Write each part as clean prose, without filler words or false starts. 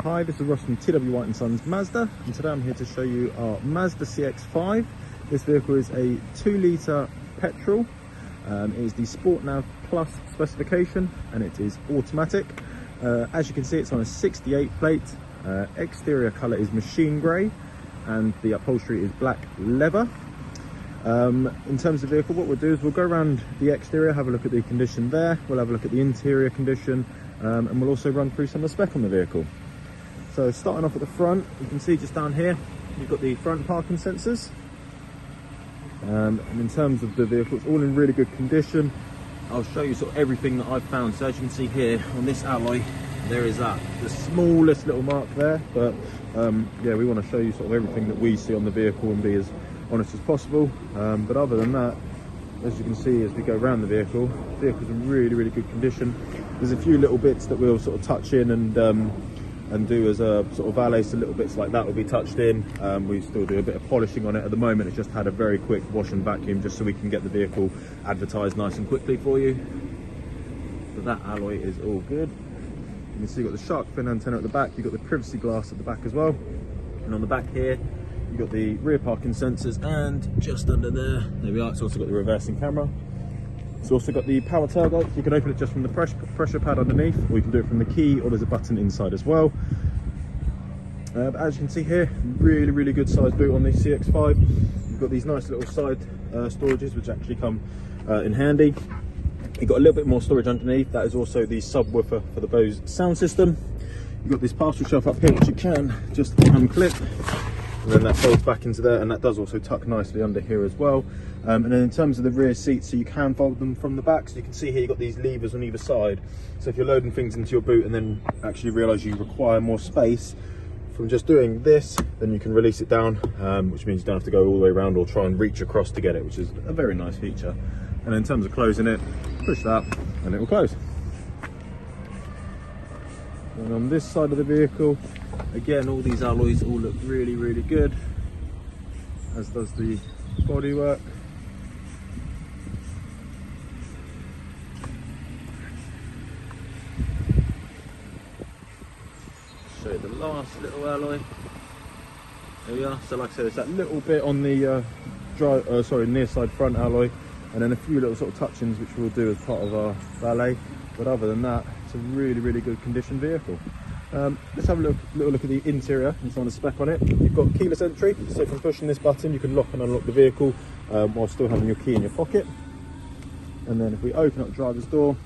Hi, this is Ross from TW White & Sons Mazda, and today I'm here to show you our Mazda CX-5. This vehicle is a 2-litre petrol. It is the Sport Nav Plus specification, and it is automatic. As you can see, it's on a 68 plate. Exterior colour is machine grey, and the upholstery is black leather. In terms of the vehicle, what we'll do is we'll go around the exterior, have a look at the condition there, we'll have a look at the interior condition, and we'll also run through some of the spec on the vehicle. So starting off at the front, you can see just down here, you've got the front parking sensors. And in terms of the vehicle, it's all in really good condition. I'll show you sort of everything that I've found. So as you can see here on this alloy, there is the smallest little mark there, but yeah, we want to show you sort of everything that we see on the vehicle and be as honest as possible. But other than that, as you can see as we go around the vehicle's in really good condition. There's a few little bits that we'll sort of touch in and do as a sort of valet, so little bits like that will be touched in. We still do a bit of polishing on it at the moment. It's just had a very quick wash and vacuum just so we can get the vehicle advertised nice and quickly for you. But that alloy is all good. You can see you've got the shark fin antenna at the back, you've got the privacy glass at the back as well. And on the back here, you've got the rear parking sensors, and just under there we are, it's also got the reversing camera. It's also got the power tailgate. You can open it just from the pressure pad underneath, or you can do it from the key, or there's a button inside as well. But as you can see here, really good size boot on the CX-5. You've got these nice little side storages which actually come in handy. You've got a little bit more storage underneath. That is also the subwoofer for the Bose sound system. You've got this parcel shelf up here which you can just unclip, and then that folds back into there, and that does also tuck nicely under here as well. And then in terms of the rear seats, so you can fold them from the back. So you can see here you've got these levers on either side. So if you're loading things into your boot and then actually realise you require more space from just doing this, then you can release it down, which means you don't have to go all the way around or try and reach across to get it, which is a very nice feature. And in terms of closing it, push that and it will close. And on this side of the vehicle, again, all these alloys all look really good, as does the bodywork. Show you the last little alloy. There we are. So like I said, it's that little bit on the near side front alloy, and then a few little sort of touch-ins which we'll do as part of our valet. But other than that, it's a really good condition vehicle. Let's have a little look at the interior and some of the spec on it. You've got keyless entry, so from pushing this button you can lock and unlock the vehicle while still having your key in your pocket. And then if we open up the driver's door,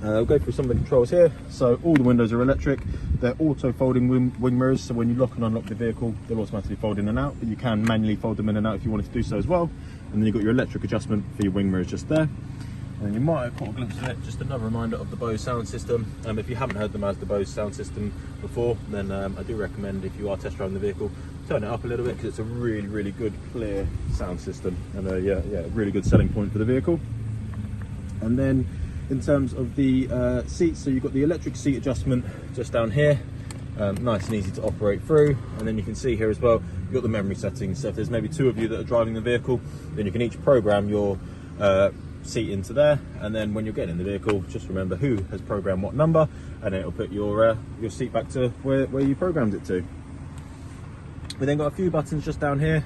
we'll go through some of the controls here. So all the windows are electric. They're auto folding wing mirrors, so when you lock and unlock the vehicle, they'll automatically fold in and out, but you can manually fold them in and out if you wanted to do so as well. And then you've got your electric adjustment for your wing mirrors just there. And you might have caught a glimpse of it, just another reminder of the Bose sound system. If you haven't heard the Mazda Bose sound system before, then I do recommend, if you are test driving the vehicle, turn it up a little bit, because it's a really good, clear sound system, and yeah, really good selling point for the vehicle. And then in terms of the seats, so you've got the electric seat adjustment just down here, nice and easy to operate through. And then you can see here as well, you've got the memory settings. So if there's maybe two of you that are driving the vehicle, then you can each program your seat into there, and then when you're getting in the vehicle, just remember who has programmed what number, and then it'll put your seat back to where you programmed it to. We then got a few buttons just down here.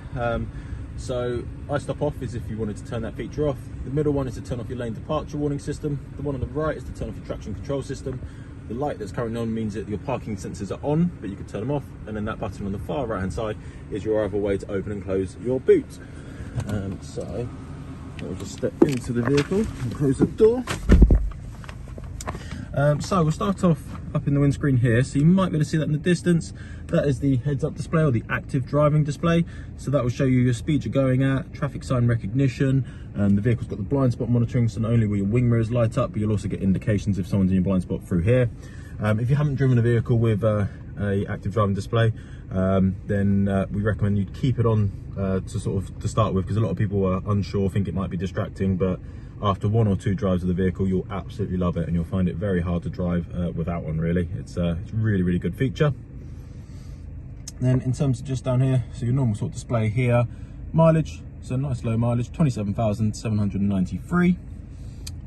So I stop off is if you wanted to turn that feature off. The middle one is to turn off your lane departure warning system. The one on the right is to turn off your traction control system. The light that's currently on means that your parking sensors are on, but you can turn them off. And then that button on the far right hand side is your other way to open and close your boot. So I'll just step into the vehicle and close the door. So we'll start off up in the windscreen here, so you might be able to see that in the distance. That is the heads-up display, or the active driving display. So that will show you your speed you're going at, traffic sign recognition. The vehicle's got the blind spot monitoring, so not only will your wing mirrors light up, but you'll also get indications if someone's in your blind spot through here. If you haven't driven a vehicle with a active driving display, then we recommend you keep it on to start with, because a lot of people are unsure, think it might be distracting, but after 1 or 2 drives of the vehicle, you'll absolutely love it, and you'll find it very hard to drive without one, really. It's a really good feature. Then in terms of just down here, so your normal sort of display here, mileage, so nice low mileage, 27,793.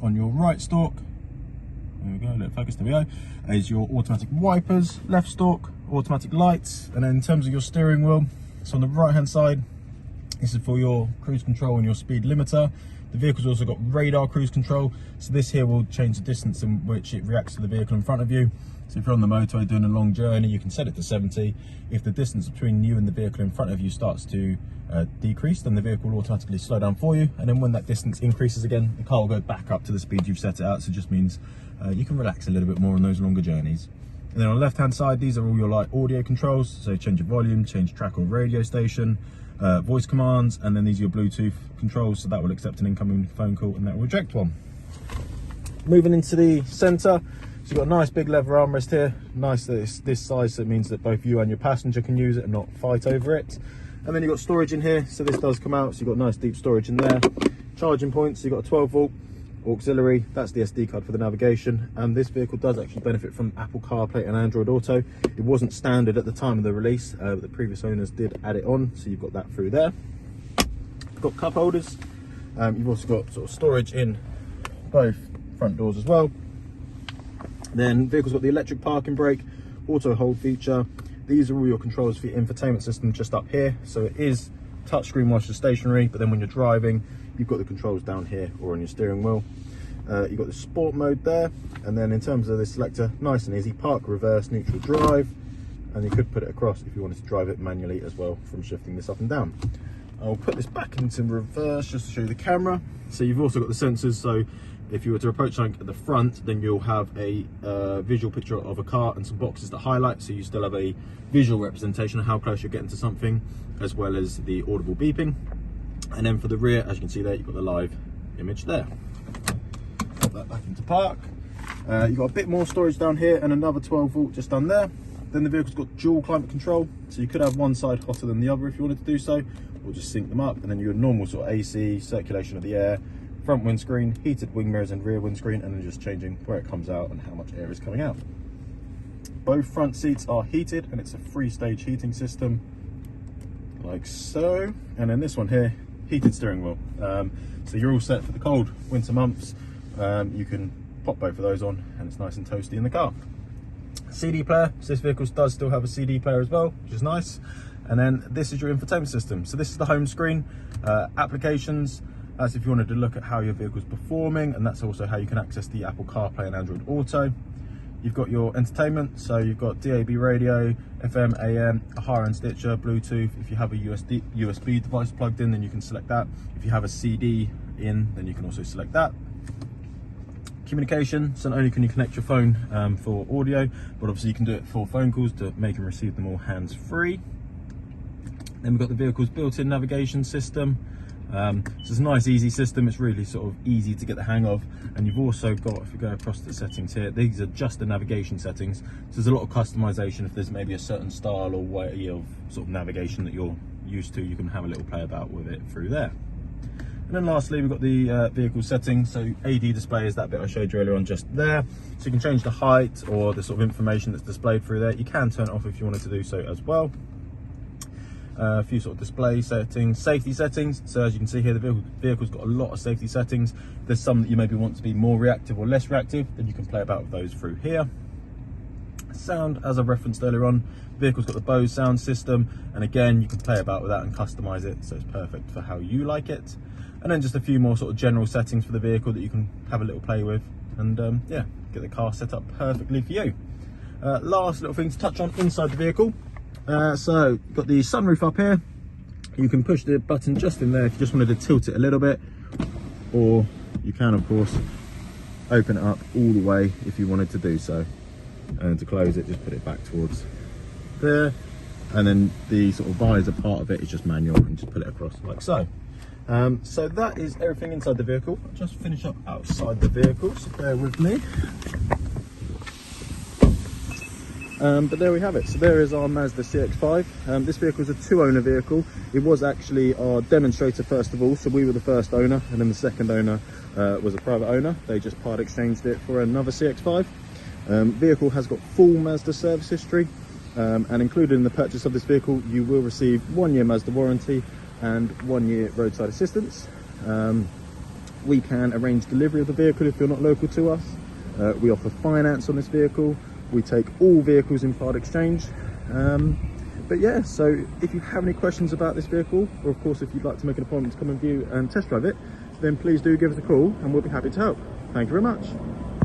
On your right stalk, there we go, let it focus, there we go, is your automatic wipers. Left stalk, automatic lights. And then in terms of your steering wheel, so on the right hand side, this is for your cruise control and your speed limiter. The vehicle's also got radar cruise control, so this here will change the distance in which it reacts to the vehicle in front of you. So if you're on the motorway doing a long journey, you can set it to 70. If the distance between you and the vehicle in front of you starts to decrease, then the vehicle will automatically slow down for you. And then when that distance increases again, the car will go back up to the speed you've set it out. So it just means you can relax a little bit more on those longer journeys. And then on the left hand side, these are all your like audio controls. So change your volume, change track or radio station, voice commands, and then these are your Bluetooth controls. So that will accept an incoming phone call and that will reject one. Moving into the center, so you've got a nice big leather armrest here. Nice that it's this size, so it means that both you and your passenger can use it and not fight over it. And then you've got storage in here, so this does come out, so you've got nice deep storage in there. Charging points, so you've got a 12 volt auxiliary, that's the SD card for the navigation. And this vehicle does actually benefit from Apple CarPlay and Android Auto. It wasn't standard at the time of the release, but the previous owners did add it on, so you've got that through there. You've got cup holders. You've also got sort of storage in both front doors as well. Then vehicle's got the electric parking brake, auto hold feature. These are all your controls for your infotainment system just up here. So it is touchscreen whilst you're stationary, but then when you're driving, you've got the controls down here or on your steering wheel. You've got the sport mode there. And then in terms of the selector, nice and easy, park, reverse, neutral, drive. And you could put it across if you wanted to drive it manually as well from shifting this up and down. I'll put this back into reverse just to show you the camera. So you've also got the sensors, so if you were to approach something at the front, then you'll have a visual picture of a car and some boxes that highlight, so you still have a visual representation of how close you're getting to something, as well as the audible beeping. And then for the rear, as you can see there, you've got the live image there. Put that back into park. You've got a bit more storage down here and another 12 volt just down there. Then the vehicle's got dual climate control, so you could have one side hotter than the other if you wanted to do so, or just sync them up. And then your normal sort of AC, circulation of the air, front windscreen, heated wing mirrors and rear windscreen, and then just changing where it comes out and how much air is coming out. Both front seats are heated, and it's a 3-stage heating system, like so. And then this one here, heated steering wheel. So you're all set for the cold winter months. You can pop both of those on, and it's nice and toasty in the car. CD player, so this vehicle does still have a CD player as well, which is nice. And then this is your infotainment system. So this is the home screen, applications. That's if you wanted to look at how your vehicle's performing, and that's also how you can access the Apple CarPlay and Android Auto. You've got your entertainment, so you've got DAB radio, FM, AM, a higher-end Stitcher, Bluetooth. If you have a USB device plugged in, then you can select that. If you have a CD in, then you can also select that. Communication, so not only can you connect your phone for audio, but obviously you can do it for phone calls to make and receive them all hands-free. Then we've got the vehicle's built-in navigation system. So it's a nice easy system. It's really sort of easy to get the hang of. And you've also got, if you go across the settings here, these are just the navigation settings, so there's a lot of customization. If there's maybe a certain style or way of sort of navigation that you're used to, you can have a little play about with it through there. And then lastly, we've got the vehicle settings. So AD display is that bit I showed you earlier on just there. So you can change the height or the sort of information that's displayed through there. You can turn it off if you wanted to do so as well. A few sort of display settings, safety settings. So as you can see here, the vehicle's got a lot of safety settings. There's some that you maybe want to be more reactive or less reactive, then you can play about with those through here. Sound, as I referenced earlier on, the vehicle's got the Bose sound system, and again, you can play about with that and customize it, so it's perfect for how you like it. And then just a few more sort of general settings for the vehicle that you can have a little play with, and yeah, get the car set up perfectly for you. Last little thing to touch on inside the vehicle. So you've got the sunroof up here. You can push the button just in there if you just wanted to tilt it a little bit, or you can of course open it up all the way if you wanted to do so. And to close it, just put it back towards there, and then the sort of visor part of it is just manual, and just put it across like so. So that is everything inside the vehicle. I'll just finish up outside the vehicle, so bear with me. But there we have it. So there is our Mazda CX-5. This vehicle is a 2-owner vehicle. It was actually our demonstrator first of all, so we were the first owner, and then the second owner was a private owner. They just part exchanged it for another CX-5. Vehicle has got full Mazda service history, and included in the purchase of this vehicle, you will receive 1-year Mazda warranty and 1-year roadside assistance. We can arrange delivery of the vehicle if you're not local to us. We offer finance on this vehicle. We take all vehicles in part exchange. But yeah, so if you have any questions about this vehicle, or of course if you'd like to make an appointment to come and view and test drive it, then please do give us a call and we'll be happy to help. Thank you very much.